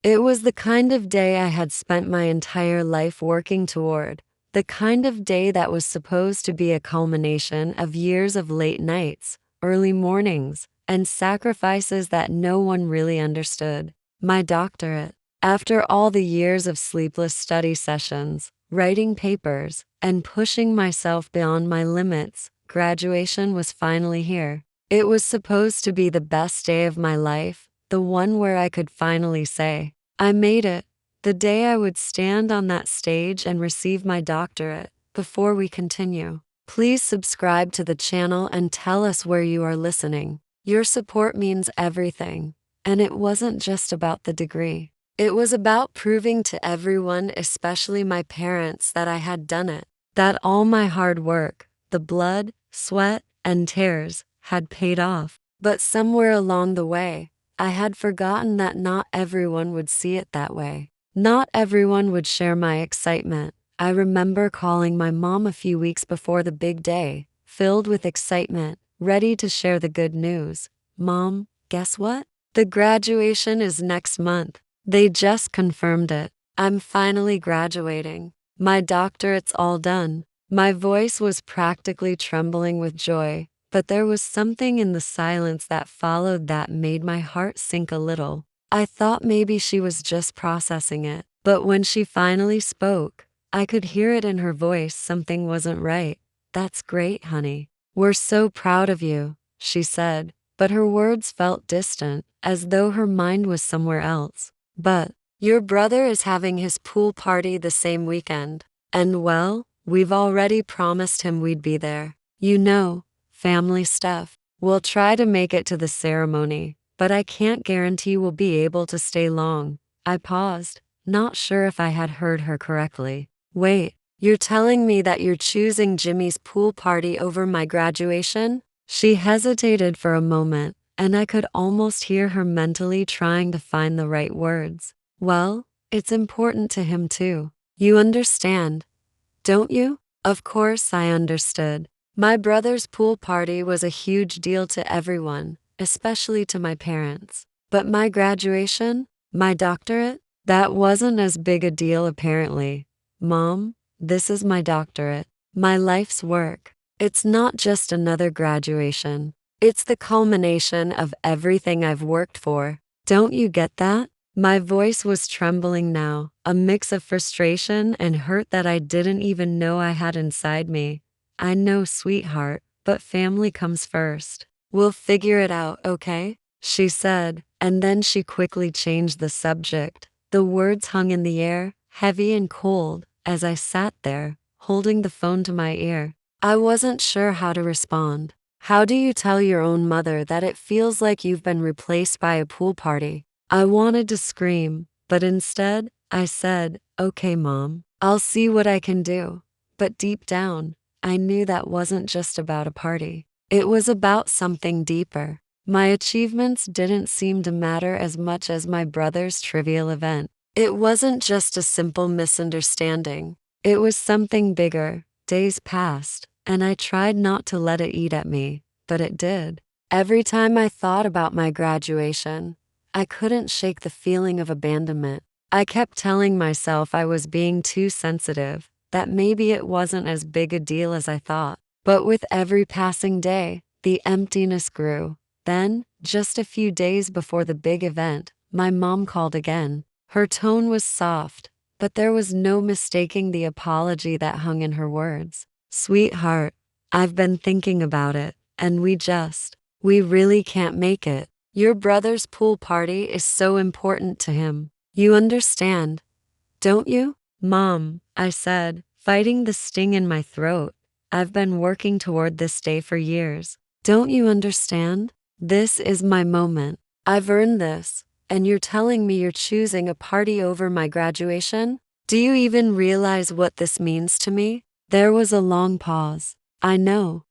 It was the kind of day I had spent my entire life working toward, the kind of day that was supposed to be a culmination of years of late nights, early mornings, and sacrifices that no one really understood. My doctorate. After all the years of sleepless study sessions, writing papers, and pushing myself beyond my limits, graduation was finally here. It was supposed to be the best day of my life, the one where I could finally say, I made it. The day I would stand on that stage and receive my doctorate. Before we continue, please subscribe to the channel and tell us where you are listening. Your support means everything. And it wasn't just about the degree. It was about proving to everyone, especially my parents, that I had done it. That all my hard work, the blood, sweat, and tears, had paid off. But somewhere along the way, I had forgotten that not everyone would see it that way. Not everyone would share my excitement. I remember calling my mom a few weeks before the big day, filled with excitement, ready to share the good news. Mom, guess what? The graduation is next month. They just confirmed it. I'm finally graduating. My doctorate's all done. My voice was practically trembling with joy, but there was something in the silence that followed that made my heart sink a little. I thought maybe she was just processing it, but when she finally spoke, I could hear it in her voice. Something wasn't right. That's great, honey. We're so proud of you, she said, but her words felt distant, as though her mind was somewhere else. But your brother is having his pool party the same weekend. And well, we've already promised him we'd be there. You know, family stuff. We'll try to make it to the ceremony, but I can't guarantee we'll be able to stay long. I paused, not sure if I had heard her correctly. Wait, you're telling me that you're choosing Jimmy's pool party over my graduation? She hesitated for a moment, and I could almost hear her mentally trying to find the right words. Well, it's important to him too. You understand, don't you? Of course I understood. My brother's pool party was a huge deal to everyone, especially to my parents. But my graduation, my doctorate, that wasn't as big a deal apparently. Mom, this is my doctorate, my life's work. It's not just another graduation. It's the culmination of everything I've worked for. Don't you get that? My voice was trembling now, a mix of frustration and hurt that I didn't even know I had inside me. I know, sweetheart, but family comes first. We'll figure it out, okay? She said, and then she quickly changed the subject. The words hung in the air, heavy and cold, as I sat there, holding the phone to my ear. I wasn't sure how to respond. How do you tell your own mother that it feels like you've been replaced by a pool party? I wanted to scream, but instead, I said, okay, Mom, I'll see what I can do. But deep down, I knew that wasn't just about a party. It was about something deeper. My achievements didn't seem to matter as much as my brother's trivial event. It wasn't just a simple misunderstanding. It was something bigger. Days passed, and I tried not to let it eat at me, but it did. Every time I thought about my graduation, I couldn't shake the feeling of abandonment. I kept telling myself I was being too sensitive, that maybe it wasn't as big a deal as I thought. But with every passing day, the emptiness grew. Then, just a few days before the big event, my mom called again. Her tone was soft, but there was no mistaking the apology that hung in her words. Sweetheart, I've been thinking about it, and we really can't make it. Your brother's pool party is so important to him. You understand, don't you? Mom, I said, fighting the sting in my throat. I've been working toward this day for years. Don't you understand? This is my moment. I've earned this. And you're telling me you're choosing a party over my graduation? Do you even realize what this means to me? There was a long pause. I know,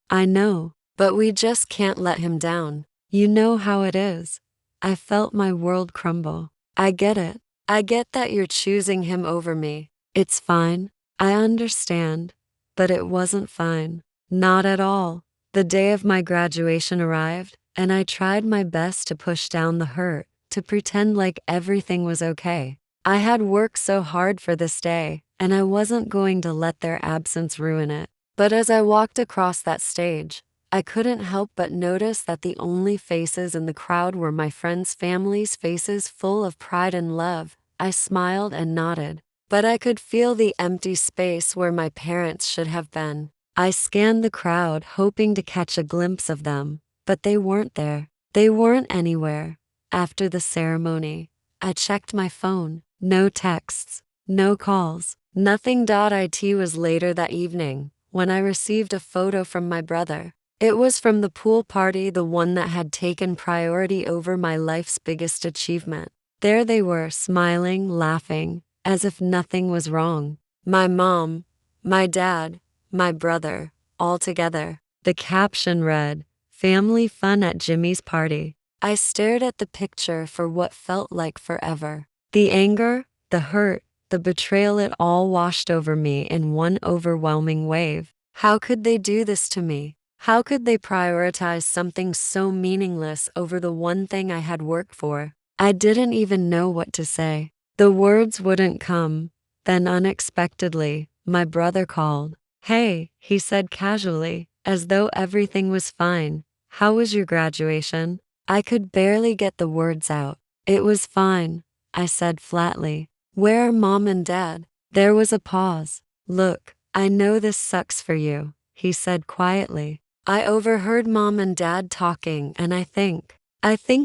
but we just can't let him down. You know how it is. I felt my world crumble. I get it. I get that you're choosing him over me. It's fine. I understand. But it wasn't fine. Not at all. The day of my graduation arrived, and I tried my best to push down the hurt, to pretend like everything was okay. I had worked so hard for this day, and I wasn't going to let their absence ruin it. But as I walked across that stage, I couldn't help but notice that the only faces in the crowd were my friends' families' faces full of pride and love. I smiled and nodded, but I could feel the empty space where my parents should have been. I scanned the crowd, hoping to catch a glimpse of them, but they weren't there. They weren't anywhere. After the ceremony, I checked my phone. No texts, no calls, nothing. It was later that evening when I received a photo from my brother. It was from the pool party, the one that had taken priority over my life's biggest achievement. There they were, smiling, laughing, as if nothing was wrong. My mom, my dad, my brother, all together. The caption read, "Family fun at Jimmy's party." I stared at the picture for what felt like forever. The anger, the hurt, the betrayal, it all washed over me in one overwhelming wave. How could they do this to me? How could they prioritize something so meaningless over the one thing I had worked for? I didn't even know what to say. The words wouldn't come. Then unexpectedly, my brother called. "Hey," he said casually, as though everything was fine. "How was your graduation?" I could barely get the words out. "It was fine," I said flatly. "Where are mom and dad?" There was a pause. "Look, I know this sucks for you," he said quietly. "I overheard mom and dad talking, and I think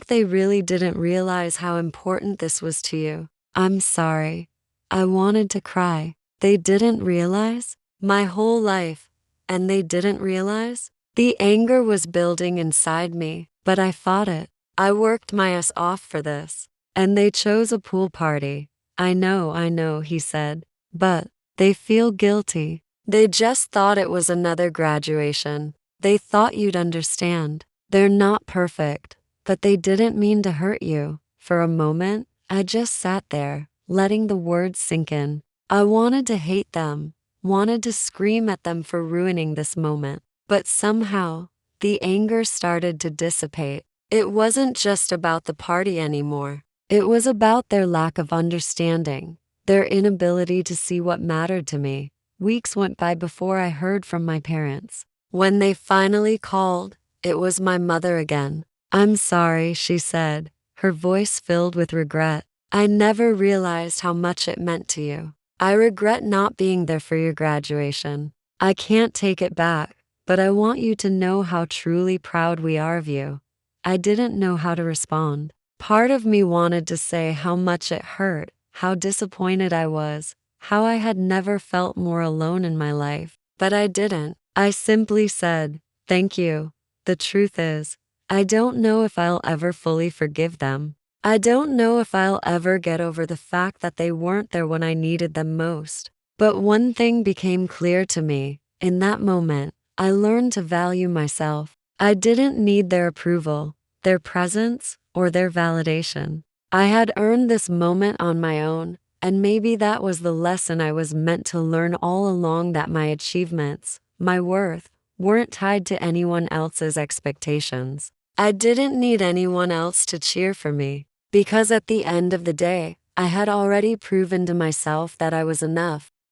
they really didn't realize how important this was to you. I'm sorry." I wanted to cry. They didn't realize? My whole life. And they didn't realize? The anger was building inside me, but I fought it. I worked my ass off for this. And they chose a pool party. I know, he said. But they feel guilty. They just thought it was another graduation. They thought you'd understand. They're not perfect, but they didn't mean to hurt you. For a moment, I just sat there, letting the words sink in. I wanted to hate them, wanted to scream at them for ruining this moment. But somehow, the anger started to dissipate. It wasn't just about the party anymore. It was about their lack of understanding, their inability to see what mattered to me. Weeks went by before I heard from my parents. When they finally called, it was my mother again. "I'm sorry," she said, her voice filled with regret. "I never realized how much it meant to you. I regret not being there for your graduation. I can't take it back, but I want you to know how truly proud we are of you." I didn't know how to respond. Part of me wanted to say how much it hurt, how disappointed I was, how I had never felt more alone in my life. But I didn't. I simply said, "Thank you." The truth is, I don't know if I'll ever fully forgive them. I don't know if I'll ever get over the fact that they weren't there when I needed them most. But one thing became clear to me. In that moment, I learned to value myself. I didn't need their approval, their presence, or their validation. I had earned this moment on my own, and maybe that was the lesson I was meant to learn all along, that my achievements, my worth, weren't tied to anyone else's expectations. I didn't need anyone else to cheer for me, because at the end of the day, I had already proven to myself that I was enough.